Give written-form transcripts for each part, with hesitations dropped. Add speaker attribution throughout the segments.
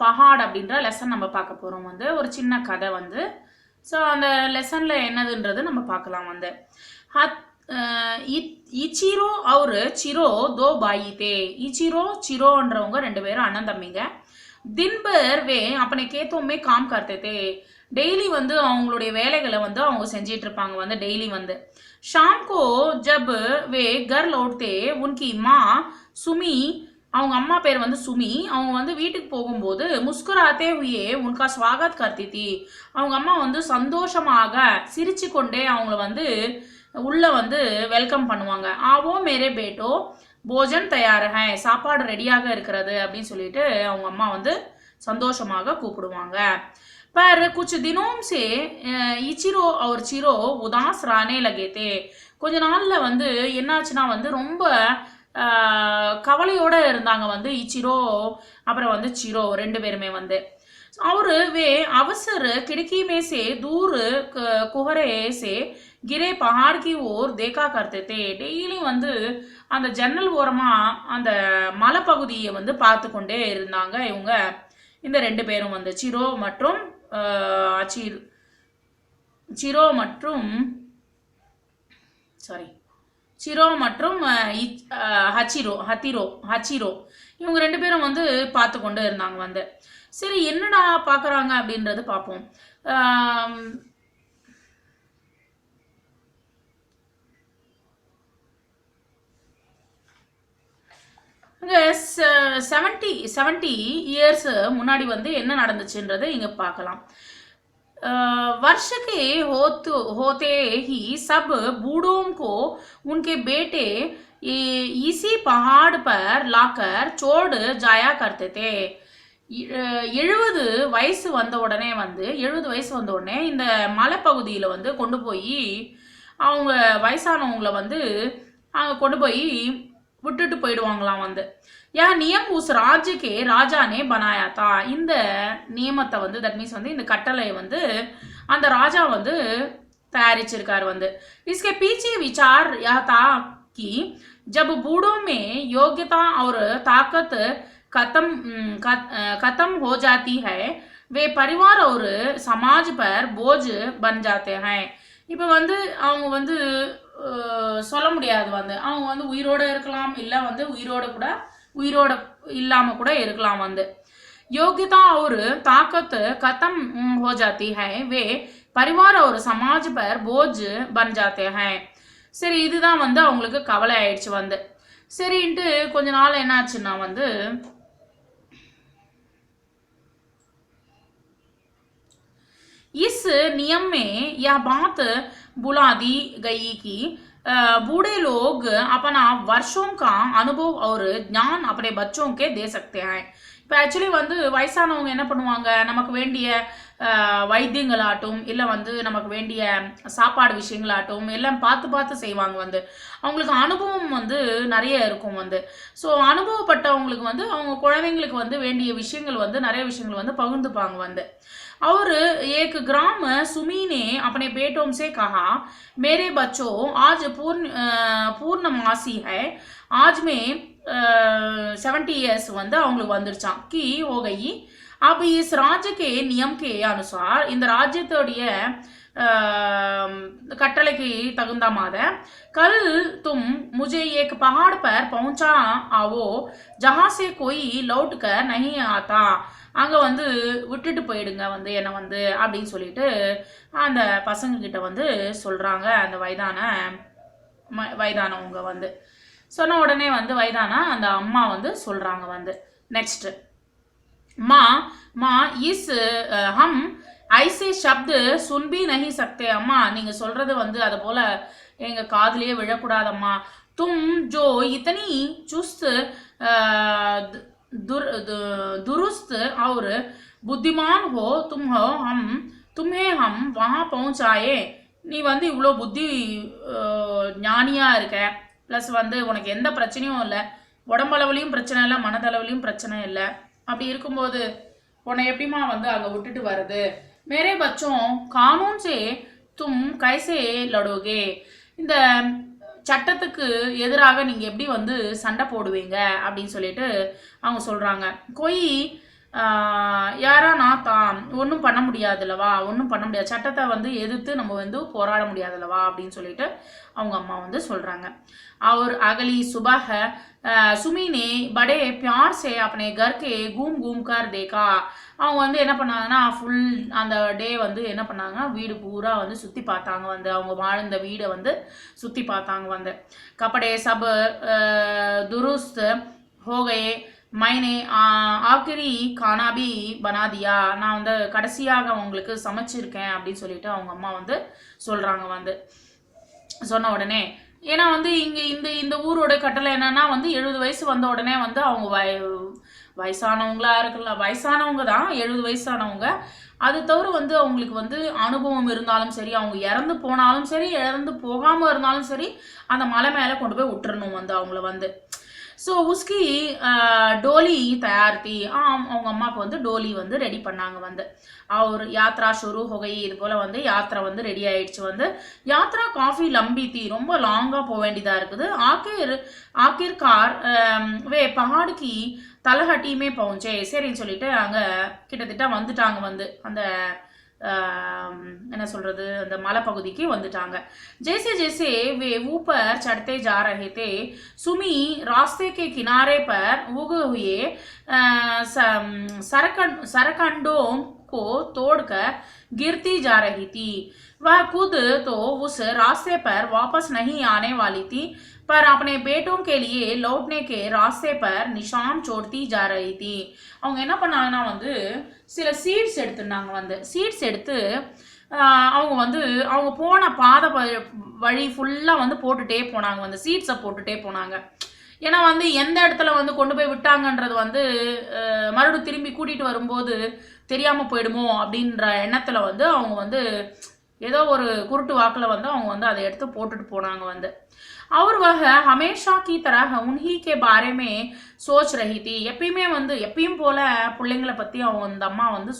Speaker 1: பஹாட் அப்படின்ற லெசன் நம்ம பார்க்க போகிறோம் வந்து ஒரு சின்ன கதை வந்து. ஸோ அந்த லெசனில் என்னதுன்றது நம்ம பார்க்கலாம் வந்து. ஹத் இச்சிரோ அவர் சிரோ தோ பாயி தே. இச்சிரோ சிரோன்றவங்க ரெண்டு பேரும் அண்ணன் தம்பிங்க. தின்பர் வே அப்பனை கேத்தோமே காம் கர்த்தே தே. டெய்லி வந்து அவங்களுடைய வேலைகளை வந்து அவங்க செஞ்சிட்டு இருப்பாங்க வந்து டெய்லி வந்து. ஷாம் கோ ஜப் வே கர் லௌட்தே உன்கி மா சுமி, அவங்க அம்மா பேர் வந்து சுமி, அவங்க வந்து வீட்டுக்கு போகும்போது முஸ்குராத்தே ஹுயே உன்கா ஸ்வாகத் கர்த்தி தி. அவங்க அம்மா வந்து சந்தோஷமாக சிரிச்சு கொண்டே அவங்கள வந்து உள்ள வந்து வெல்கம் பண்ணுவாங்க. ஆவோ மேரே பேட்டோ போஜன் தயார் ஹை, சாப்பாடு ரெடியாக இருக்கிறது அப்படின்னு சொல்லிட்டு அவங்க அம்மா வந்து சந்தோஷமாக கூப்பிடுவாங்க. पर कुछ दिनों से இச்சிரோ और சிரோ உதாஸ் ரானே லகே தே. கொஞ்ச நாள்ல வந்து என்னாச்சுன்னா வந்து ரொம்ப கவலையோட இருந்தாங்க வந்து இச்சிரோ அப்புறம் வந்து சிரோ ரெண்டு பேருமே வந்து. அவரு வே அவசர खिड़की में से दूर कुहरे से गिरे पहाड़ की ओर देखा करते थे. டெய்லி வந்து அந்த ஜன்னல் ஓரமா அந்த மலைப்பகுதியை வந்து பார்த்து கொண்டே இருந்தாங்க இவங்க இந்த ரெண்டு பேரும் வந்து சிரோ மற்றும் சிரோ மற்றும் சாரி சிரோ மற்றும் ஹச்சிரோ இவங்க ரெண்டு பேரும் வந்து பார்த்து கொண்டு இருந்தாங்க வந்து. சரி என்னடா பார்க்குறாங்க அப்படின்றது பார்ப்போம். இங்கே 70 இயர்ஸ் முன்னாடி வந்து என்ன நடந்துச்சுன்றது இங்கே பார்க்கலாம். वर्ष के होते ही सब बूढ़ों को उनके बेटे इसी पहाड़ पर लाकर छोड़ जाया करते थे. 70 வயசு வந்த உடனே வந்து 70 வயசு வந்த உடனே இந்த மலைப்பகுதியில் வந்து கொண்டு போய் அவங்க வயசானவங்கள வந்து அங்கே கொண்டு போய் விட்டுட்டு போயிடுவாங்களாம் வந்து. யா நியம் உஸ் ராஜ்யக்கே ராஜானே பனாயாத்தா. இந்த நியமத்தை வந்து தட் மீன்ஸ் வந்து இந்த கட்டளை வந்து அந்த ராஜா வந்து தயாரிச்சிருக்காரு வந்து. इसके पीछे विचार यह था कि जब बूढ़ों में योग्यता और ताकत खत्म हो जाती है वे परिवार और समाज पर बोझ बन जाते हैं. இப்போ வந்து அவங்க வந்து சொல்ல முடியாது வந்து அவங்க வந்து உயிரோடு இருக்கலாம் இல்லை வந்து உயிரோட இல்லாமல் கூட இருக்கலாம் வந்து. योग्यता और ताकत खत्म हो जाती है वे परिवार और समाज पर बोझ बन जाते हैं. சரி இதுதான் வந்து அவங்களுக்கு கவலை ஆயிடுச்சு வந்து. சரின்ட்டு கொஞ்ச நாள் என்னாச்சுன்னா வந்து इस नियम में यह बात बुला दी गई कि बूढ़े लोग अपना वर्षों का अनुभव और ज्ञान अपने बच्चों के दे सकते हैं. இப்போ ஆக்சுவலி வந்து வயசானவங்க என்ன பண்ணுவாங்க, நமக்கு வேண்டிய வைத்தியங்களாட்டும் இல்லை வந்து நமக்கு வேண்டிய சாப்பாடு விஷயங்களாட்டும் எல்லாம் பார்த்து செய்வாங்க வந்து. அவங்களுக்கு அனுபவம் வந்து நிறைய இருக்கும் வந்து. ஸோ அனுபவப்பட்டவங்களுக்கு வந்து அவங்க குழந்தைங்களுக்கு வந்து வேண்டிய விஷயங்கள் வந்து நிறைய விஷயங்கள் வந்து பகிர்ந்துப்பாங்க வந்து. और एक ग्राम सुमी ने अपने बेटों से कहा मेरे बच्चों आज पूर्णमासी है आज में 70 इयर्स வந்து அவங்களுக்கு வந்துருச்சான் கி हो गई. अब इस राज्य के नियम के अनुसार இந்த ராஜ்யத்தோடைய கட்டளைக்கு தகுந்த மாத कल तुम मुझे एक पहाड़ पर पहुंचा आओ जहां से कोई लौट कर नहीं आता. அங்கே வந்து விட்டுட்டு போயிடுங்க வந்து என்னை வந்து அப்படின்னு சொல்லிட்டு அந்த பசங்கக்கிட்ட வந்து சொல்கிறாங்க அந்த வயதானவங்க வந்து. சொன்ன உடனே வந்து வயதான அந்த அம்மா வந்து சொல்கிறாங்க வந்து. நெக்ஸ்ட் மா இஸ் ஹம் ஐசே சப்து சுன்பி நஹி சக்தே. அம்மா நீங்கள் சொல்கிறது வந்து அதை போல் எங்கள் காதுலேயே விழக்கூடாதம்மா. தும் ஜோ இத்தனி சுஸ்த் दुरुस्त और बुद्धिमान हो तुम्हें हम वहाँ पहुँचाए. நீ வந்து இவ்வளோ புத்தி ஞானியாக இருக்க, ப்ளஸ் வந்து உனக்கு எந்த பிரச்சனையும் இல்லை, உடம்பளவுலையும் பிரச்சனை இல்லை, மனதளவுலையும் பிரச்சனை இல்லை. அப்படி இருக்கும்போது உன்னை எப்படிமா வந்து அங்கே விட்டுட்டு வருது. மேரே பச்சோம் கானூன் சே தும் கைசே லடோகே. இந்த சட்டத்துக்கு எதிராக நீங்கள் எப்படி வந்து சண்டை போடுவீங்க அப்படின்னு சொல்லிட்டு அவங்க சொல்கிறாங்க. கொய் யாரா நான் தான் ஒன்றும் பண்ண முடியாதுல்லவா, ஒன்றும் பண்ண முடியாது, சட்டத்தை வந்து எதிர்த்து நம்ம வந்து போராட முடியாதுல்லவா அப்படின்னு சொல்லிட்டு அவங்க அம்மா வந்து சொல்கிறாங்க. और अगली सुबह सुमी ने बड़े प्यार से अपने घर के घूम घूम कर देखा. அவங்க வந்து என்ன பண்ணாங்கன்னா ஃபுல் அந்த டே வந்து என்ன பண்ணாங்கன்னா வீடு பூரா வந்து சுற்றி பார்த்தாங்க வந்து, அவங்க வாழ்ந்த வீடை வந்து சுற்றி பார்த்தாங்க வந்து. கப்படே சப் துருஸ்த் हो गए, मैंने ஆக்கிரி கானா பி பனா தியா, நான் வந்து கடைசியாக உங்களுக்கு சமைச்சிருக்கேன் அப்படின்னு சொல்லிட்டு அவங்க அம்மா வந்து சொல்கிறாங்க வந்து. சொன்ன உடனே ஏன்னா வந்து இங்கே இந்த இந்த ஊரோட கட்டளை என்னன்னா வந்து 70 வயசு வந்த உடனே வந்து அவங்க வயசானவங்களா இருக்கலாம், வயசானவங்க தான் 70 வயசானவங்க. அது தவிர வந்து அவங்களுக்கு வந்து அனுபவம் இருந்தாலும் சரி, அவங்க இறந்து போனாலும் சரி, இறந்து போகாமல் இருந்தாலும் சரி, அந்த மலை மேலே கொண்டு போய் விட்டுறணும் வந்து அவங்கள வந்து. ஸோ உஸ்கி டோலி தயார் थी. அவங்க அம்மாவுக்கு வந்து டோலி வந்து ரெடி பண்ணாங்க வந்து. அவர் யாத்ரா ஷுரு ஹோகை, இது போல் வந்து யாத்ரா வந்து ரெடி ஆயிடுச்சு வந்து. யாத்ரா காஃபி லம்பி थी, ரொம்ப லாங்காக போக வேண்டியதாக இருக்குது. ஆக்கிர்கார் வே பஹாடுக்கு தலஹட்டியுமே பहुंचे. சரின்னு சொல்லிட்டு அங்கே கிட்டத்தட்ட வந்துட்டாங்க வந்து, அந்த என்ன சொல்கிறது, அந்த மலைப்பகுதிக்கு வந்துட்டாங்க. जैसे जैसे वे ऊपर चढ़ते जा रहे थे, सुमी रास्ते के किनारे पर उगे हुए सरकंडों को तोड़कर गिरती जा रही थी. वह खुद तो उस रास्ते पर वापस नहीं आने वाली थी, पर अपने बेटों के लिए लौटने के रास्ते पर निशान छोड़ती जा रही थी. அவங்க என்ன பண்ணாங்கன்னா வந்து சில சீட்ஸ் எடுத்துருந்தாங்க வந்து. சீட்ஸ் எடுத்து அவங்க வந்து அவங்க போன பாதை வழி ஃபுல்லாக வந்து போட்டுகிட்டே போனாங்க வந்து, சீட்ஸை போட்டுகிட்டே போனாங்க. ஏன்னா வந்து எந்த இடத்துல வந்து கொண்டு போய் விட்டாங்கன்றது வந்து மறுபடியும் திரும்பி கூட்டிகிட்டு வரும்போது தெரியாமல் போயிடுமோ அப்படின்ற எண்ணத்தில் வந்து அவங்க வந்து ஏதோ ஒரு குருட்டு வாக்கில் வந்து அவங்க வந்து அதை எடுத்து போட்டுட்டு போனாங்க வந்து. அவர் வக ஹமேஷா கி தரஹ உன்ஹி கே பாரேமே சோச் ரஹி தி. எப்பயுமே வந்து எப்பயும் போல் பிள்ளைங்களை பற்றி அவங்க அந்த அம்மா வந்து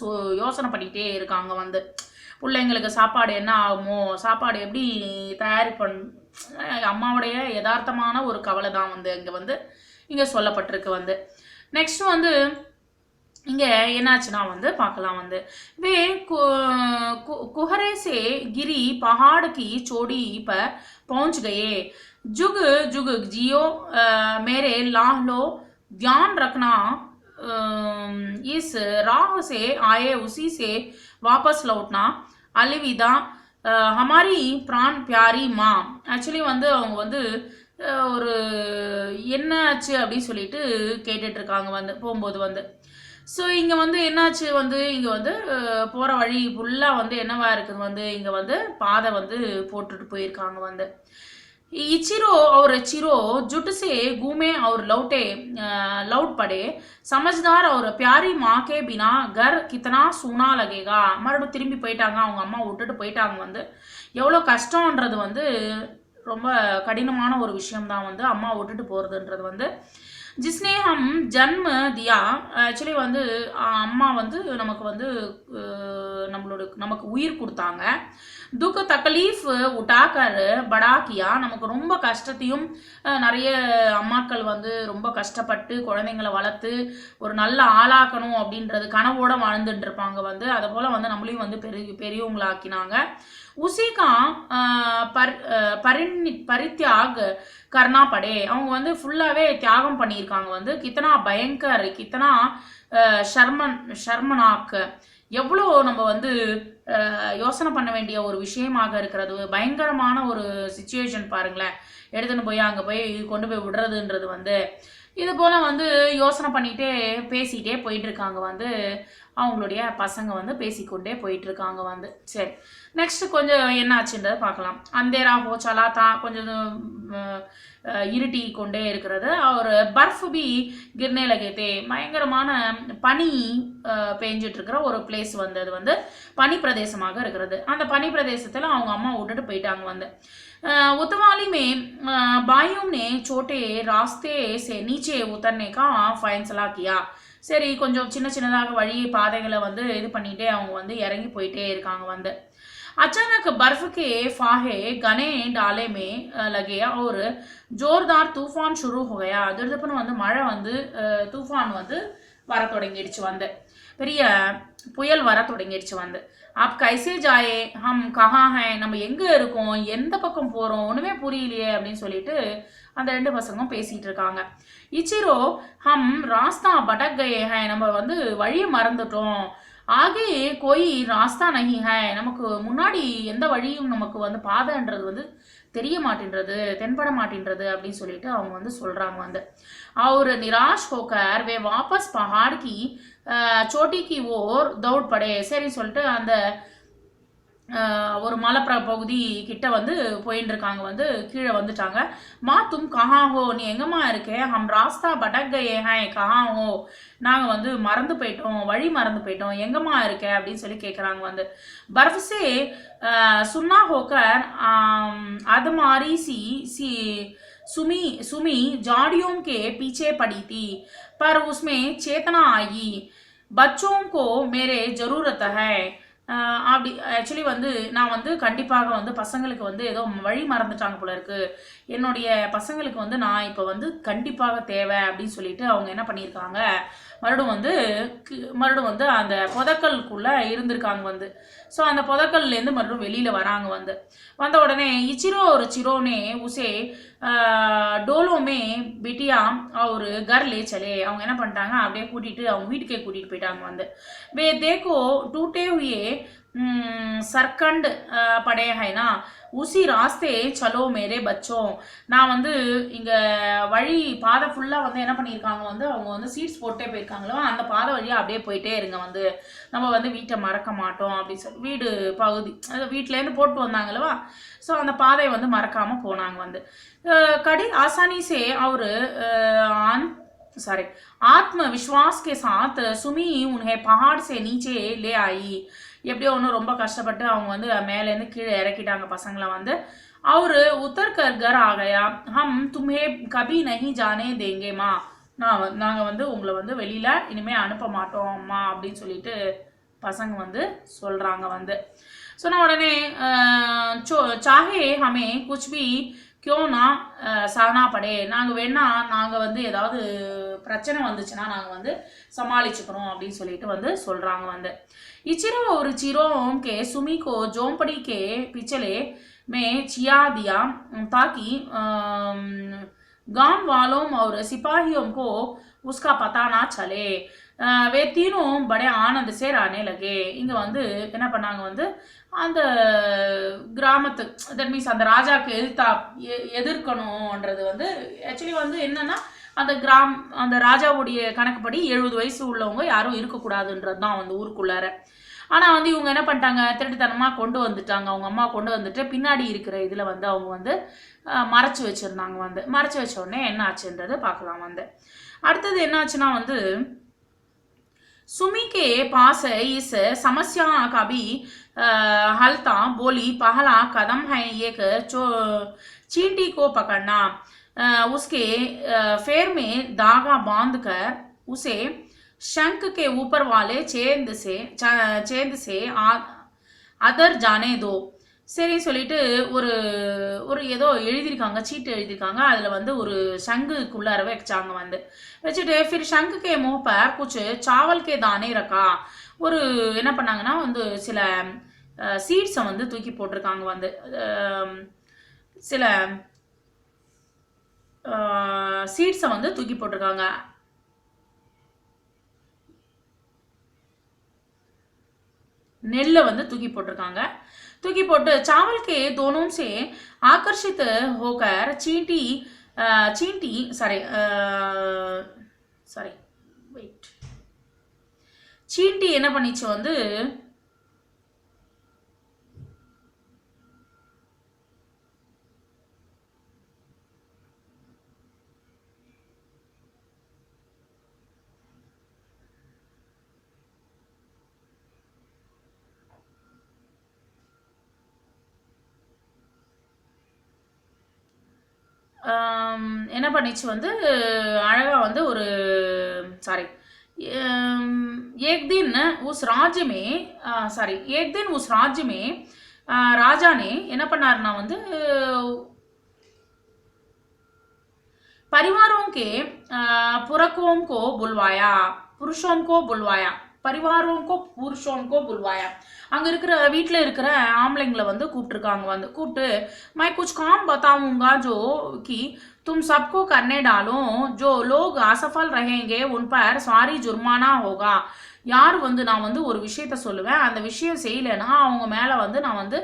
Speaker 1: யோசனை பண்ணிகிட்டே இருக்காங்க வந்து. பிள்ளைங்களுக்கு சாப்பாடு என்ன ஆகுமோ, சாப்பாடு எப்படி தயாரி அம்மாவுடைய யதார்த்தமான ஒரு கவலை தான் வந்து இங்கே சொல்லப்பட்டிருக்கு வந்து. நெக்ஸ்ட் வந்து இங்கே என்னாச்சுன்னா வந்து பார்க்கலாம் வந்து. வே कुहरे से गिरी पहाड़ की चोटी पर पहुंच गए. जुग जुग जियो मेरे लाहलो, ध्यान रखना इस राह से आए उसी से वापस लौटना, अलविदा हमारी प्राण प्यारी माँ. ஆக்சுவலி வந்து அவங்க வந்து ஒரு என்ன ஆச்சு அப்படின்னு சொல்லிட்டு கேட்டுட்ருக்காங்க வந்து போகும்போது வந்து. ஸோ இங்கே வந்து என்னாச்சு வந்து இங்கே வந்து போகிற வழி ஃபுல்லாக வந்து என்னவா இருக்குது வந்து இங்கே வந்து பாதை வந்து போட்டுட்டு போயிருக்காங்க வந்து. इचिरो और चिरो जुट से घूमे और लौट पड़े. समझदार और प्यारी माँ के बिना घर कितना सूना लगेगा. மறுபடியும் திரும்பி போயிட்டாங்க, அவங்க அம்மா விட்டுட்டு போயிட்டாங்க வந்து. எவ்வளோ கஷ்டம்ன்றது வந்து ரொம்ப கடினமான ஒரு விஷயம்தான் வந்து அம்மா விட்டுட்டு போகிறதுன்றது வந்து. जिसने हम जन्म दिया, ஆக்சுவலி வந்து அம்மா வந்து நமக்கு வந்து நமக்கு உயிர் கொடுத்தாங்க. துக்க தக்லீஃப் உட்டாக்கர் படா கியா, நமக்கு ரொம்ப கஷ்டத்தையும் நிறைய அம்மாக்கள் வந்து ரொம்ப கஷ்டப்பட்டு குழந்தைங்களை வளர்த்து ஒரு நல்ல ஆளாக்கணும் அப்படின்றது கனவோட வாழ்ந்துட்டு இருப்பாங்க வந்து. அதை போல் வந்து நம்மளையும் வந்து பெரியவங்களாக்கினாங்க. உசிகா பரித்யாக் கர்னா படே, அவங்க வந்து ஃபுல்லாகவே தியாகம் பண்ணியிருக்காங்க வந்து. கித்தனா பயங்கர், கித்தனா ஷர்மனாக், எவ்வளோ நம்ம வந்து யோசனை பண்ண வேண்டிய ஒரு விஷயமாக இருக்கிறது. பயங்கரமான ஒரு சிச்சுவேஷன் பாருங்களேன், எடுத்துன்னு போய் அங்கே போய் கொண்டு போய் விடுறதுன்றது வந்து. இது போல் வந்து யோசனை பண்ணிகிட்டே பேசிகிட்டே போயிட்டுருக்காங்க வந்து அவங்களுடைய பசங்க வந்து பேசிக்கொண்டே போயிட்டுருக்காங்க வந்து. சரி, நெக்ஸ்ட்டு கொஞ்சம் என்ன ஆச்சுன்றதை பார்க்கலாம். அந்தேரா ஹோச்சாலா தான் கொஞ்சம் இருட்டி கொண்டே இருக்கிறது. அவர் பர்ஃப் பி கிர்னே லகேத்தே, பயங்கரமான பனி பெஞ்சிட்ருக்கிற ஒரு பிளேஸ் வந்து அது வந்து பனி பிரதேசமாக இருக்கிறது. அந்த பனி பிரதேசத்தில் அவங்க அம்மா விட்டுட்டு போயிட்டாங்க வந்து. उतवाली में बाइयों ने छोटे रास्ते से नीचे उतरने का फैसला किया. சரி, கொஞ்சம் சின்ன சின்னதாக வழி பாதைகளை வந்து இது பண்ணிகிட்டே அவங்க வந்து இறங்கி போயிட்டே இருக்காங்க வந்து. अचानक बर्फ के फाहे घने डाले में लगे और जोरदार तूफान शुरू हो गया. திடீர்னு வந்து மழை வந்து தூஃபான் வந்து வர தொடங்கிடுச்சு வந்து பெரிய புயல் வர தொடங்கிடுச்சு வந்து ஆப் கைசே ஜாயே ஹம் கஹா ஹை நம்ம எங்க இருக்கோம் எந்த பக்கம் போறோம் ஒண்ணுமே புரியலையே அப்படின்னு சொல்லிட்டு அந்த ரெண்டு பசங்களும் பேசிட்டு இருக்காங்க இச்சிரோ ஹம் ராஸ்தா படக் கயே ஹை நம்ம வந்து வழியை மறந்துட்டோம் ஆகே கோய் ராஸ்தா நஹி ஹை நமக்கு முன்னாடி எந்த வழியும் நமக்கு வந்து பாதைன்றது வந்து தெரிய மாட்டேன்றது தென்பட மாட்டேன்றது அப்படின்னு சொல்லிட்டு அவங்க வந்து சொல்றாங்க வந்து और निराश होकर वे वापस पहाड़ की चोटी की ओर दौड़ पड़े சரி சொல்லிட்டு அந்த ஒரு மலை பகுதி கிட்ட வந்து போயின்னு இருக்காங்க வந்து கீழே வந்துட்டாங்க மா தும் கஹா ஹோ நீ எங்கம்மா இருக்கே ஹம் ராஸ்தா படக் கயே ஹை கஹா ஹோ நாங்கள் வந்து மறந்து போயிட்டோம் வழி மறந்து போயிட்டோம் எங்கம்மா இருக்கே அப்படின்னு சொல்லி கேட்குறாங்க வந்து बर्फ से सुन्ना होकर अधमारी सी सी सुमी सुमी झाड़ियों के पीछे पड़ी थी पर उसमें चेतना आई बच्चों को मेरे जरूरत है அப்படி ஆக்சுவலி வந்து நான் வந்து கண்டிப்பாக வந்து பசங்களுக்கு வந்து ஏதோ வழி மறந்துட்டாங்க போல இருக்கு என்னுடைய பசங்களுக்கு வந்து நான் இப்போ வந்து கண்டிப்பாக தேவை அப்படின்னு சொல்லிட்டு அவங்க என்ன பண்ணியிருக்காங்க மறுபடியும் வந்து அந்த புதக்கலுக்குள்ள இருந்திருக்காங்க வந்து ஸோ அந்த புதக்கல்லேருந்து மறுபடியும் வெளியில் வராங்க வந்து வந்த உடனே இச்சிரோ ஒரு சிரோனே உசே டோலோமே பிட்டியா ஒரு கர்லே சலே அவங்க என்ன பண்ணிட்டாங்க அப்படியே கூட்டிகிட்டு அவங்க வீட்டுக்கே கூட்டிகிட்டு போயிட்டாங்க வந்து வே தேக்கோ டூட்டே हुए सरकंड पड़े है ना उसी रास्ते चलो मेरे बच्चों நான் வந்து இங்கே வழி பாதை ஃபுல்லாக வந்து என்ன பண்ணியிருக்காங்க வந்து அவங்க வந்து சீட்ஸ் போட்டே போயிருக்காங்களோ அந்த பாதை வழியாக அப்படியே போயிட்டே இருங்க வந்து நம்ம வந்து வீட்டை மறக்க மாட்டோம் அப்படின்னு சொல்லி வீடு பகுதி அது வீட்டிலேருந்து போட்டு வந்தாங்களவா ஸோ அந்த பாதையை வந்து மறக்காமல் போனாங்க வந்து कड़ी आसानी से और आत्मविश्वास के साथ सुमी उन्हें पहाड़ से नीचे ले आई எப்படியோ ஒன்றும் ரொம்ப கஷ்டப்பட்டு அவங்க வந்து மேலேருந்து கீழே இறக்கிட்டாங்க பசங்களை வந்து அவரு உத்தர் கர் கர் ஆகையா ஹம் தும்ஹே கபி நஹி ஜானே தேங்கேமா நாங்கள் வந்து உங்களை வந்து வெளியில் இனிமேல் அனுப்ப மாட்டோம் அம்மா அப்படின்னு சொல்லிட்டு பசங்க வந்து சொல்கிறாங்க வந்து சொன்ன உடனே சாஹே ஹமே குச் பி கியோனா சஹனா படே நாங்கள் வேணா நாங்கள் வந்து ஏதாவது பிரச்சனை வந்துச்சுன்னா நாங்கள் வந்து சமாளிச்சுக்கிறோம் அப்படின்னு சொல்லிட்டு வந்து சொல்கிறாங்க வந்து इचिरो और चिरों के सुमी को झोंपड़ी के पिछले में छिया दिया ताकि गांव वालों और सिपाहियों को उसका पता ना चले वे तीनों बड़े आनंद से रहने लगे இங்கே வந்து என்ன பண்ணாங்க வந்து அந்த கிராமத்து தட் மீன்ஸ் அந்த ராஜாவுக்கு எதிர்க்கணும்ன்றது வந்து ஆக்சுவலி வந்து என்னன்னா அந்த ராஜாவுடைய கணக்குப்படி 70 வயசு உள்ளவங்க யாரும் இருக்கக்கூடாதுன்றது தான் வந்து ஊருக்குள்ளார ஆனால் வந்து இவங்க என்ன பண்ணிட்டாங்க திருட்டுத்தனமாக கொண்டு வந்துட்டாங்க அவங்க அம்மா கொண்டு வந்துட்டு பின்னாடி இருக்கிற இதில் வந்து அவங்க வந்து மறைச்சி வச்சுருந்தாங்க வந்து மறைச்சி வச்ச உடனே என்ன ஆச்சுன்றது பார்க்கலாம் வந்து அடுத்தது என்ன ஆச்சுன்னா வந்து सुमी के पास इस समस्या का भी हल था बोली पहला कदम है एक चींटी को पकड़ना उसके पैर में धागा बांधकर उसे शंख के ऊपर वाले चेंद से अदर जाने दो சரி சொல்லிட்டு ஒரு ஏதோ எழுதியிருக்காங்க சீட்டு எழுதியிருக்காங்க அதில் வந்து ஒரு சங்குக்குள்ளார வச்சாங்க வந்து வச்சுட்டு फिर शंख के मुंह पर कुछ चावल के दाने रखा ஒரு என்ன பண்ணாங்கன்னா வந்து சில சீட்ஸை வந்து தூக்கி போட்டிருக்காங்க வந்து சில சீட்ஸை வந்து தூக்கி போட்டிருக்காங்க நெல்லை வந்து தூக்கி போட்டிருக்காங்க तूकी पोट चावल के दोनों से आकर्षित होकर चींटी என்ன பண்ணிச்சு வந்து என்ன பண்ணிச்சு வந்து அழகாக வந்து ஒரு एक दिन उस राज्य में राजा ने என்ன பண்ணாருன்னா வந்து परिवारों के पुरखों को बुलवाया புருஷோं को बुलवाया परिवारों को पुरुषों को बुलवाया அங்க இருக்கிற வீட்டில் இருக்கிற ஆம்பளைங்களை வந்து கூப்பிட்டுருக்காங்க வந்து கூப்பிட்டு मैं कुछ काम बताऊंगा जो कि तुम सबको करने डालो जो लोग असफल रहेंगे उन पर सारी जुर्माना होगा யார் வந்து நான் வந்து ஒரு விஷயத்த சொல்லுவேன் அந்த விஷயம் செய்யலைன்னா அவங்க மேலே வந்து நான் வந்து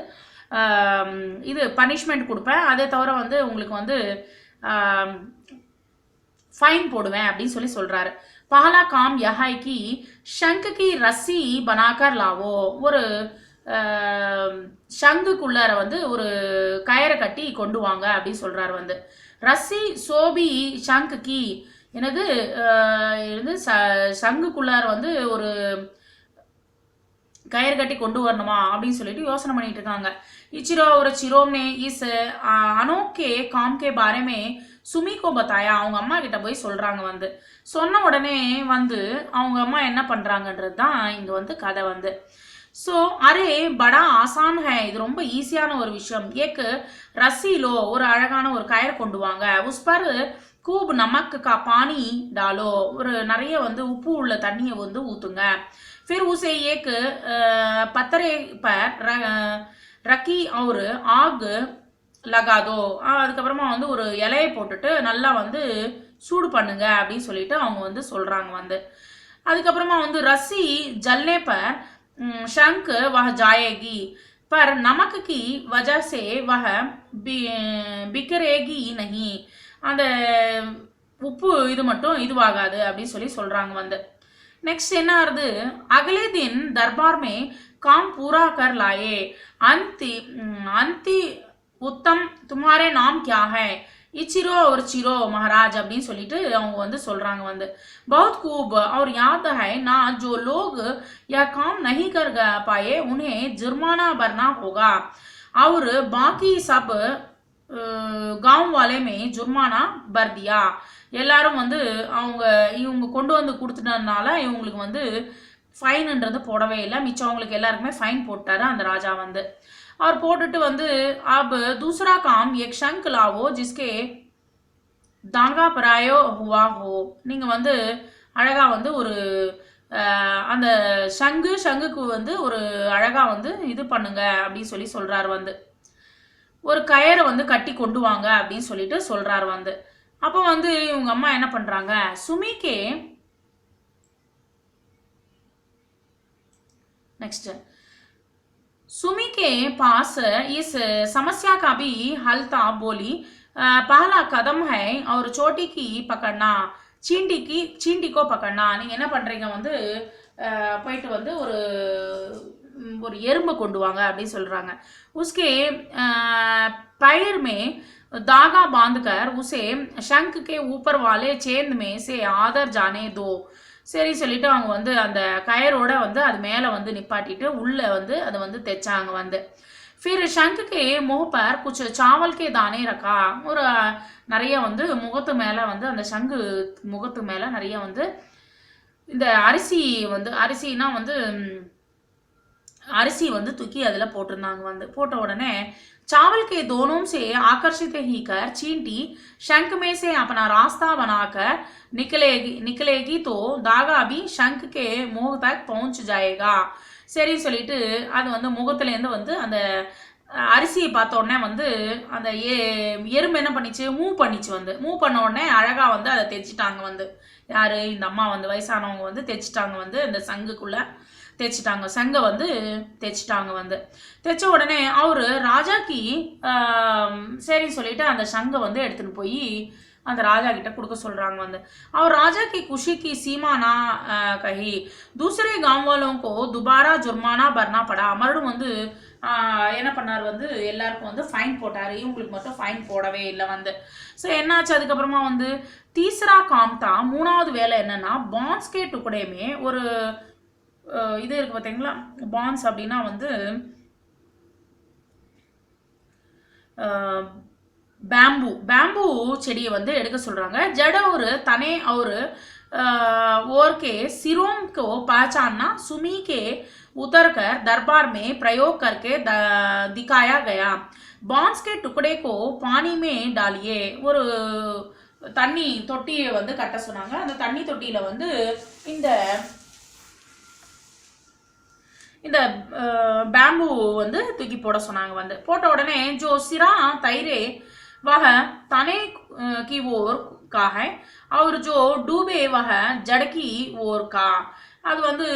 Speaker 1: இது பனிஷ்மெண்ட் கொடுப்பேன் அதே தவிர வந்து உங்களுக்கு வந்து फाइन போடுவேன் அப்படின்னு சொல்லி சொல்றாரு पहला काम यह है कि शंख की रस्सी बनाकर लावो ஒரு சங்குக்குள்ளார வந்து ஒரு கயிறை கட்டி கொண்டு வாங்க அப்படின்னு சொல்றாரு வந்து ரஸ்ஸி சோபி சங்கு கி என்னது சங்குக்குள்ளார வந்து ஒரு கயிறு கட்டி கொண்டு வரணுமா அப்படின்னு சொல்லிட்டு யோசனை பண்ணிட்டு இருக்காங்க इचिरो और चिरोम ने इस अनोखे काम के बारे में சுமி கோ பத்தாயா அவங்க அம்மா கிட்ட போய் சொல்றாங்க வந்து சொன்ன உடனே வந்து அவங்க அம்மா என்ன பண்றாங்கன்றது தான் இங்க வந்து கதை வந்து ஸோ அரே படா ஆசான் ஹே இது ரொம்ப ஈஸியான ஒரு விஷயம் ஏக்கு ரசிலோ ஒரு அழகான ஒரு கயிறு கொண்டு வாங்க உஸ்பர் கூப் நமக்கு பானி டாலோ ஒரு நிறைய வந்து உப்பு உள்ள தண்ணியை வந்து ஊத்துங்க फिर उसे एक पत्थरे पर रखी और आग लगा दो அதுக்கப்புறமா வந்து ஒரு இலையை போட்டுட்டு நல்லா வந்து சூடு பண்ணுங்க அப்படின்னு சொல்லிட்டு அவங்க வந்து சொல்றாங்க வந்து அதுக்கப்புறமா வந்து रस्सी जलने पर शंख वह जाएगी पर नमक की वजह से वह बिखरेगी नहीं அந்த உப்பு இது மட்டும் இதுவாகாது அப்படின்னு சொல்லி சொல்றாங்க வந்து नेक्स्ट என்ன ஆறுது अगले दिन दरबार में काम पूरा कर लाए अंति उत्तम तुम्हारे नाम क्या है इचिरो और चिरो महाराज அப்படின்னு சொல்லிட்டு அவங்க வந்து சொல்றாங்க வந்து बहुत खूब और याद है ना जो लोग यह काम नहीं कर पाए उन्हें जुर्माना भरना होगा और बाकी सब गांव वाले में जुर्माना भर दिया எல்லாரும் வந்து இவங்க கொண்டு வந்து கொடுத்துட்டதுனால இவங்களுக்கு வந்து ஃபைன்ன்றது போடவே இல்லை மிச்சம் அவங்களுக்கு எல்லாருக்குமே ஃபைன் போட்டாரு அந்த ராஜா வந்து அவர் போட்டுட்டு வந்து அப் दूसरा काम एक शंख लावो जिसके दांगा परायो हुआ हो நீங்க வந்து அழகா வந்து ஒரு அந்த சங்குக்கு வந்து ஒரு அழகா வந்து இது பண்ணுங்க அப்படின்னு சொல்லி சொல்றாரு வந்து ஒரு கயிறை வந்து கட்டி கொண்டு வாங்க அப்படின்னு சொல்லிட்டு சொல்றாரு வந்து அப்போ வந்து இவங்க அம்மா என்ன பண்றாங்க சுமிக்கே नेक्स्ट सुमी के पास इस समस्या का भी हल था बोली पहला कदम है और चोटी की पकड़ना चींटी को पकड़ना நீங்க என்ன பண்றீங்க வந்து போயிட்டு வந்து ஒரு எறும்பை கொண்டு வாங்க அப்படி சொல்றாங்க उसके पैर में धागा बांधकर उसे शंख के ऊपर वाले चेन में से आदर जाने दो சரி சொல்லிட்டு அவங்க வந்து அந்த கயரோட வந்து அது மேலே வந்து நிப்பாட்டிட்டு உள்ள வந்து அதை வந்து தைச்சாங்க வந்து फिर शंख के मुंह पर कुछ चावल के दाने रखा ஒரு நிறைய வந்து முகத்து மேலே வந்து அந்த சங்கு முகத்து மேலே நிறைய வந்து இந்த அரிசினா வந்து அரிசி வந்து தூக்கி அதில் போட்டிருந்தாங்க வந்து போட்ட உடனே चावल के दोनों से आकर्षित ही कर चींटी शंख में से अपना रास्ता बनाकर निकलेगी तो धागा भी शंख के मुंह तक पहुंच जाएगा சரி சொல்லிட்டு அது வந்து முகத்துலேருந்து வந்து அந்த அரிசியை பார்த்த உடனே வந்து அந்த எறும்பு என்ன பண்ணிச்சு மூவ் பண்ண உடனே அழகா வந்து அதை தைச்சிட்டாங்க வந்து யாரு இந்த அம்மா வந்து வயசானவங்க வந்து தைச்சிட்டாங்க வந்து இந்த சங்குக்குள்ள தைச்சிட்டாங்க சங்கை வந்து தைச்சிட்டாங்க வந்து தைச்ச உடனே அவரு ராஜாக்கு சரி சொல்லிட்டு அந்த சங்கை வந்து எடுத்துன்னு போய் அந்த ராஜா கிட்ட கொடுக்க சொல்றாங்க வந்து और राजा की खुशी की सीमा ना कही दूसरे गांव वालों को दोबारा जुर्माना भरना पड़ा மறுபடியும் வந்து என்ன பண்ணார் வந்து எல்லாருக்கும் வந்து ஃபைன் போட்டாரு இவங்களுக்கு மட்டும் ஃபைன் போடவே இல்லை வந்து ஸோ என்னாச்சு அதுக்கப்புறமா வந்து தீசரா காம் தான் மூணாவது வேலை என்னன்னா பான்ஸ் கே டுக்குடையுமே ஒரு இது இருக்கு பார்த்தீங்களா பான்ஸ் அப்படின்னா வந்து பேம்பு செடியை வந்து எடுக்க சொல்றாங்க ஜட ஒரு தனே और और के सिरों को पहचानना सुमी के उतरकर दरबार में प्रयोग करके दिखाया गया बांस के टुकड़े को पानी में डालिए ஒரு தண்ணி தொட்டியை வந்து கட்ட சொன்னாங்க. அந்த தண்ணி தொட்டியில வந்து இந்த இந்த பேம்பு வந்து தூக்கி போட சொன்னாங்க வந்து. போட்ட உடனே ஜோ சிரா தைரே वह तने की ओर का है और जो डूबे वह जड़ की ओर का. அது வந்து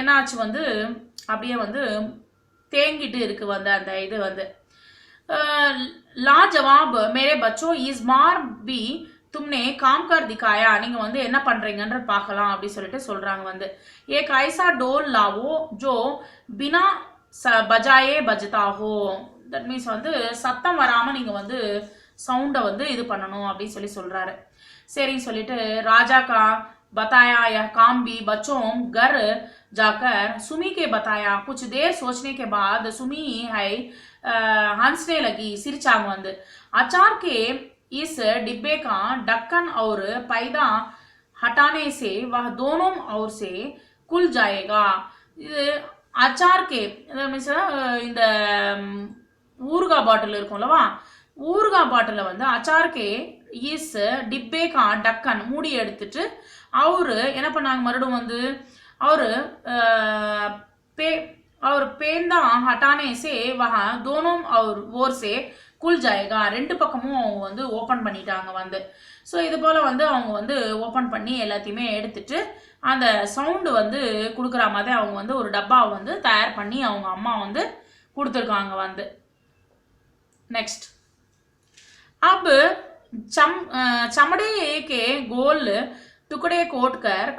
Speaker 1: என்னாச்சு வந்து அப்படியே வந்து தேங்கிட்டு இருக்கு வந்து அந்த இது வந்து. லா ஜவாப் மேரே பச்சோ இஸ் மார் பி தும்னே காம் கர் திக்காயா, நீங்க வந்து என்ன பண்றீங்கன்ற பார்க்கலாம் அப்படி சொல்லிட்டு சொல்றாங்க வந்து. ஏக் ஐசா டோல் லாவோ ஜோ பினா பஜாயே பஜ்தா ஹோ. தட் மீன்ஸ் வந்து சத்தம் வராம நீங்க வந்து சவுண்டை வந்து இது பண்ணணும் அப்படின்னு சொல்லி சொல்றாரு. சரின்னு சொல்லிட்டு ராஜா கா बताया यह काम भी बच्चों घर जाकर सुमी के बताया. कुछ देर सोचने के बाद सुमी है हंसने लगी, सिरचांग वंद. अचार के इस डिब्बे का ढक्कन और पैदा हटाने से वह दोनों ओर से खुल जाएगा. அச்சார் கே மீன்ஸ் இந்த ஊறுகாய் பாட்டில் இருக்கும்லவா, ஊறுகாய் பாட்டில் வந்து அச்சார் கே இஸ் டிப்பே கா டக்கன் மூடி எடுத்துட்டு அவரு என்ன பண்ணாங்க மறுபடியும் வந்து அவரு और पेंदा हटाने से वहाँ दोनों और ओर से குல் ஜாயகா. ரெண்டு பக்கமும் அவங்க வந்து ஓப்பன் பண்ணிட்டாங்க வந்து. ஸோ இது போல் வந்து அவங்க வந்து ஓப்பன் பண்ணி எல்லாத்தையுமே எடுத்துட்டு அந்த சவுண்டு வந்து கொடுக்குற மாதிரி அவங்க வந்து ஒரு டப்பாவை வந்து தயார் பண்ணி அவங்க அம்மா வந்து கொடுத்துருக்காங்க வந்து. நெக்ஸ்ட் अब चमड़े के गोल टुकड़े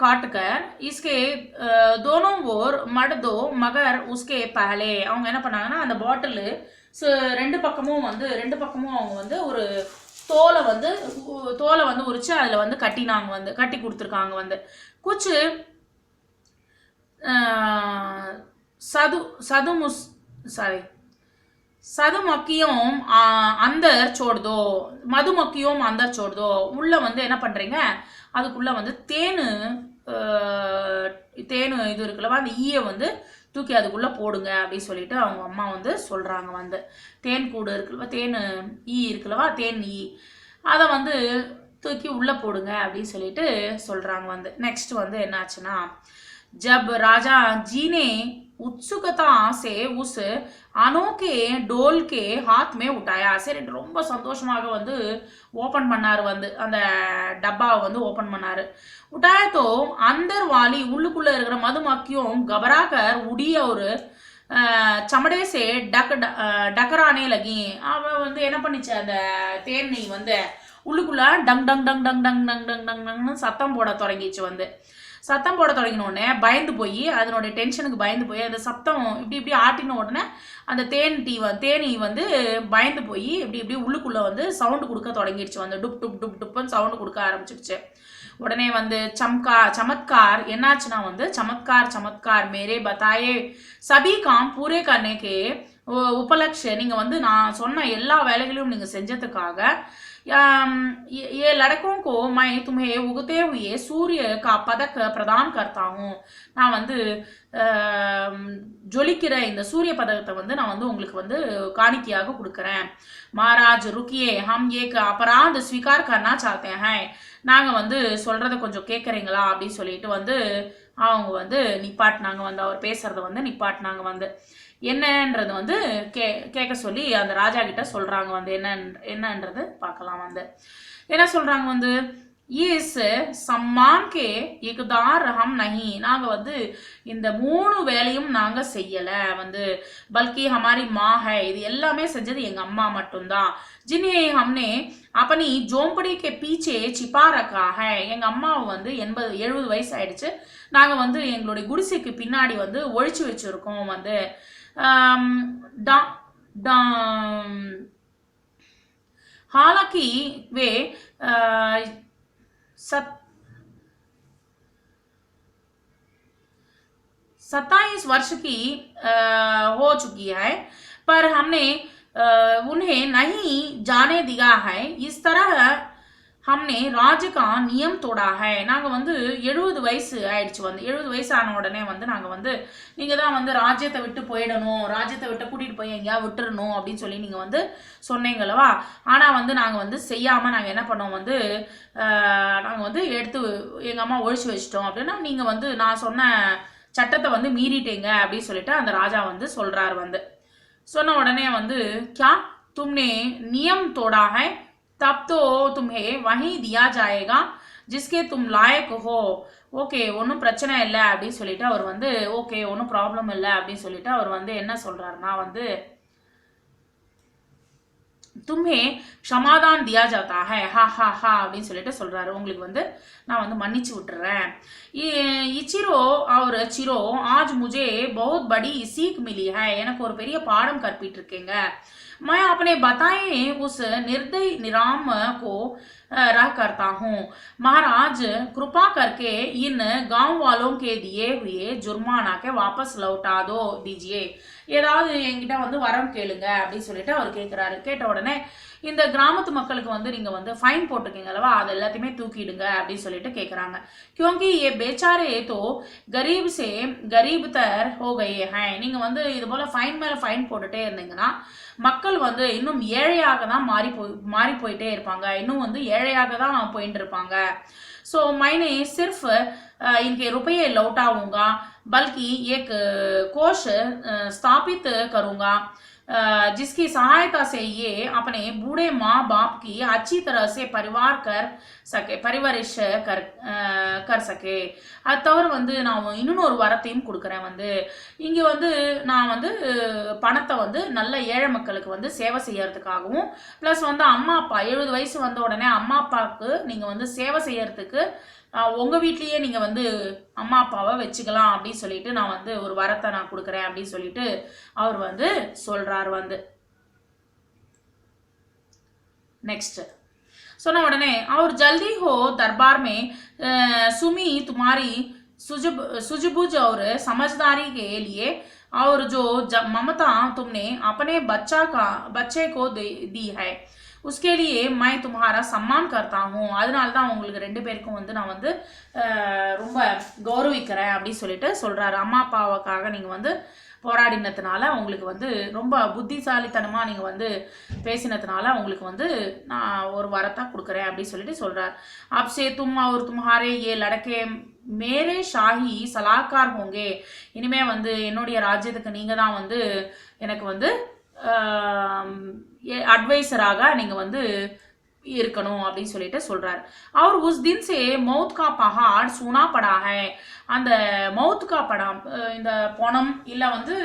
Speaker 1: काट कर इसके दोनों ओर मड दो मगर उसके पहले. அவங்க என்ன பண்ணாங்கன்னா அந்த பாட்டில் ரெண்டு பக்கமும் அவங்க வந்து ஒரு தோலை வந்து உரிச்சு அதில் வந்து கட்டினாங்க வந்து கட்டி கொடுத்துருக்காங்க வந்து. குச்சு சதுமக்கியும் அந்தர் சோடுதோ மதுமக்கியும் அந்தர் சோடுதோ. உள்ள வந்து என்ன பண்றீங்க, அதுக்குள்ள வந்து தேனு இது இருக்குல்லவா, அந்த ஈயை வந்து தூக்கி அதுக்குள்ள போடுங்க அப்படின்னு சொல்லிட்டு அவங்க அம்மா வந்து சொல்றாங்க வந்து. தேன் கூடு இருக்குல்லவா, தேன் ஈ இருக்குல்லவா, தேன் ஈ அதை வந்து தூக்கி உள்ள போடுங்க அப்படின்னு சொல்லிட்டு சொல்றாங்க வந்து. நெக்ஸ்ட் வந்து என்னாச்சுன்னா जब राजा जी ने उत्सुकता से उस अनोखे डोल के हाथ में उठाया. சரி ரொம்ப சந்தோஷமாக வந்து ஓபன் பண்ணாரு வந்து அந்த டப்பாவை வந்து ஓபன் பண்ணாரு. उठाया तो अंदर वाली உள்ளுக்குள்ள இருக்கிற மதுமக்கியும் घबराकर उड़ी और चमड़े से डकराने लगी. அவ வந்து என்ன பண்ணிச்சு, அந்த தேனீ வந்து உள்ளுக்குள்ள டங் டங் டங் டங் டங் டங் டங் டங் டங்னு சத்தம் போட தொடங்கிச்சு வந்து. சத்தம் போட தொடங்கினோடனே பயந்து போய் அதனுடைய டென்ஷனுக்கு பயந்து போய் அந்த சத்தம் இப்படி ஆட்டின உடனே அந்த தேனி வந்து பயந்து போய் இப்படி உள்ளுக்குள்ள வந்து சவுண்டு கொடுக்க தொடங்கிடுச்சு வந்து. டுப் டுப் டுப் டுப்புன்னு சவுண்டு கொடுக்க ஆரம்பிச்சிடுச்சு. உடனே வந்து சமத்கார் என்னாச்சுன்னா வந்து சமத்கார் மேரே பத்தாயே சபி காம் பூரே கர்னேக்கே உபலக்ஷ. நீங்க வந்து நான் சொன்ன எல்லா வேலைகளையும் நீங்க செஞ்சதுக்காக ये लड़कों को मैं तुम्हें उगते हुए सूर्य का पदक प्रदान करता हूँ. நான் வந்து ஜொலிக்கிற இந்த சூரிய பதக்கத்தை வந்து நான் வந்து உங்களுக்கு வந்து காணிக்கையாக கொடுக்குறேன். महाराज रुकिए हम एक अपराध स्वीकार करना चाहते हैं. நாங்க வந்து சொல்றத கொஞ்சம் கேட்குறீங்களா அப்படின்னு சொல்லிட்டு வந்து அவங்க வந்து நிப்பாட்டினாங்க வந்து, அவர் பேசுறத வந்து நிப்பாட்டினாங்க வந்து. என்னன்றது வந்து கேட்க சொல்லி அந்த ராஜா கிட்ட சொல்றாங்க வந்து. என்னன்றது பார்க்கலாம் வந்து. என்ன சொல்றாங்க வந்து, இஸ் சம்மான் கே இக்தார் ஹம் நஹி. நாங்க வந்து இந்த 3 வேலையும் நாங்க செய்யல வந்து. பல்கி ஹமாரி மா ஹை. இது எல்லாமே செஞ்சது எங்க அம்மா மட்டும்தான். ஜினே ஹம்னே அப்பனி ஜோம்படி கே பீச்சே சிப்பா ரக்கா ஹை. எங்க அம்மாவை வந்து 70 வயசு ஆயிடுச்சு. நாங்க வந்து எங்களுடைய குடிசைக்கு பின்னாடி வந்து ஒழிச்சு வச்சிருக்கோம் வந்து. हालांकि वे 27 वर्ष की हो चुकी है, पर हमने उन्हें नहीं जाने दिया है. इस तरह हमने राज्य का नियम तोड़ा है நாங்கள் வந்து 70 வயசு ஆயிடுச்சு வந்து 70 வயசு ஆன உடனே வந்து நாங்கள் வந்து நீங்கள் தான் வந்து ராஜ்யத்தை விட்டு போயிடணும் ராஜ்யத்தை விட்டு கூட்டிகிட்டு போய் எங்கேயா விட்டுறணும் அப்படின்னு சொல்லி நீங்கள் வந்து சொன்னீங்களவா ஆனால் வந்து நாங்கள் வந்து செய்யாமல் நாங்கள் என்ன பண்ணோம் வந்து நாங்கள் வந்து எடுத்து எங்கள் அம்மா ஒழிச்சு வச்சிட்டோம் அப்படின்னா நீங்கள் வந்து நான் சொன்ன சட்டத்தை வந்து மீறிட்டீங்க அப்படின்னு சொல்லிட்டு அந்த ராஜா வந்து சொல்கிறார் வந்து சொன்ன உடனே வந்து क्या तुमने नियम तोड़ा है तब तो तुम्हें वही दिया जाएगा जिसके तुम लायक हो ஓகே ஒன்றும் பிரச்சனை இல்லை அப்படின்னு சொல்லிட்டு அவர் வந்து ஓகே ஒன்றும் ப்ராப்ளம் இல்லை அப்படின்னு சொல்லிட்டு அவர் வந்து என்ன சொல்றாருன்னா வந்து तुम्हें क्षमादान दिया जाता है हा हा हा அப்படின்னு சொல்லிட்டு சொல்றாரு உங்களுக்கு வந்து நான் வந்து மன்னிச்சு விட்டுறேன் இச்சிரோ और चिरो आज मुझे बहुत बड़ी सीख मिली है எனக்கு ஒரு பெரிய பாடம் கற்பிட்டிருக்கீங்க मैं अपने बताए उस निर्दयी निराम को रह करता हूँ महाराज कृपा करके इन गांव वालों के दिए हुए जुर्माना के वापस लौटा दो दीजिए ஏதாவது என்கிட்ட வந்து வரம் கேளுங்க அப்படின்னு சொல்லிட்டு அவர் கேட்குறாரு கேட்ட உடனே இந்த கிராமத்து மக்களுக்கு வந்து நீங்கள் வந்து ஃபைன் போட்டிருக்கீங்க அல்லவா அது எல்லாத்தையுமே தூக்கிடுங்க அப்படின்னு சொல்லிட்டு கேட்குறாங்க क्योंकि ये बेचारे तो गरीब से गरीब तर हो गए हैं நீங்கள் வந்து இது போல் ஃபைன் மேலே ஃபைன் போட்டுட்டே இருந்தீங்கன்னா மக்கள் வந்து இன்னும் ஏழையாக தான் மாறி போயிட்டே இருப்பாங்க இன்னும் வந்து ஏழையாக தான் போயிட்டு இருப்பாங்க सो मैंने सिर्फ इनके रुपये लौटाऊंगा बल्कि एक कोष स्थापित करूंगा जिसकी सहायता से ये अपने बूढ़े माँ बाप की अच्छी तरह से परिवरिश कर सके அது தவிர வந்து நான் இன்னொரு வரத்தையும் கொடுக்குறேன் வந்து இங்கே வந்து நான் வந்து பணத்தை வந்து நல்ல ஏழை மக்களுக்கு வந்து சேவை செய்யறதுக்காகவும் ப்ளஸ் வந்து அம்மா அப்பா 70 வயசு வந்த உடனே அம்மா அப்பாவுக்கு நீங்கள் வந்து சேவை செய்யறதுக்கு உங்கள் வீட்லேயே நீங்கள் வந்து அம்மா அப்பாவை வச்சுக்கலாம் அப்படின்னு சொல்லிட்டு நான் வந்து ஒரு வரத்தை நான் கொடுக்குறேன் அப்படின்னு சொல்லிட்டு அவர் வந்து சொல்கிறார் வந்து नेक्स्ट सुना उड़ने और जल्दी हो दरबार में सुमी तुम्हारी सुझबुझ और समझदारी के लिए और जो ममता तुमने अपने बच्चे को दी है उसके लिए मैं तुम्हारा सम्मान करता हूँ அதனால தான் உங்களுக்கு ரெண்டு பேருக்கும் வந்து நான் வந்து ரொம்ப கௌரவிக்கிறேன் அப்படி சொல்லிட்டு சொல்றாரு அம்மா அப்பாவுக்காக நீங்க வந்து போராடினதுனால உங்களுக்கு வந்து ரொம்ப புத்திசாலித்தனமா நீங்க வந்து பேசினதுனால உங்களுக்கு வந்து நான் ஒரு வரத்தை கொடுக்கறேன் அப்படி சொல்லிட்டு சொல்றார் अब से तुम और तुम्हारे ये लड़के मेरे शाही सलाहकार होंगे இனிமே வந்து என்னுடைய ராஜ்யத்துக்கு நீங்க தான் வந்து எனக்கு வந்து அட்வைசராக நீங்க வந்து இருக்கணும் அப்படின்னு சொல்லிட்டு சொல்றாரு और उस दिन से मौत का पहाड़ सूना पड़ा है அந்த மௌத் கா படம் இந்த பணம் இல்லை வந்து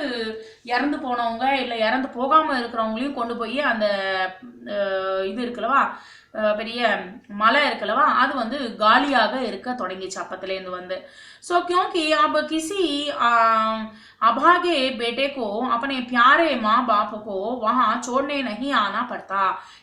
Speaker 1: இறந்து போனவங்க இல்லை இறந்து போகாமல் இருக்கிறவங்களையும் கொண்டு போய் அந்த இது இருக்குல்லவா பெரிய மலை இருக்குல்லவா அது வந்து காலியாக இருக்க தொடங்கிச்சு அப்பத்துலேருந்து வந்து ஸோ क्योंकि अब किसी अभागे बेटे को अपने प्यारे माँ बाप को वहाँ छोड़ने नहीं आना पड़ता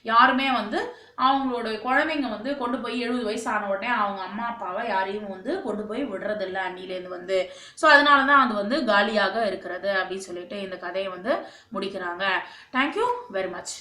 Speaker 1: யாருமே வந்து அவங்களோட குழந்தைங்க வந்து கொண்டு போய் 70 வயசு ஆன உடனே அவங்க அம்மா அப்பாவை யாரையும் வந்து கொண்டு போய் விடுறதில்லை அன்னிலேருந்து வந்து ஸோ அதனால தான் அது வந்து காலியாக இருக்கிறது அப்படின்னு சொல்லிட்டு இந்த கதையை வந்து முடிக்கிறாங்க தேங்க்யூ வெரி மச்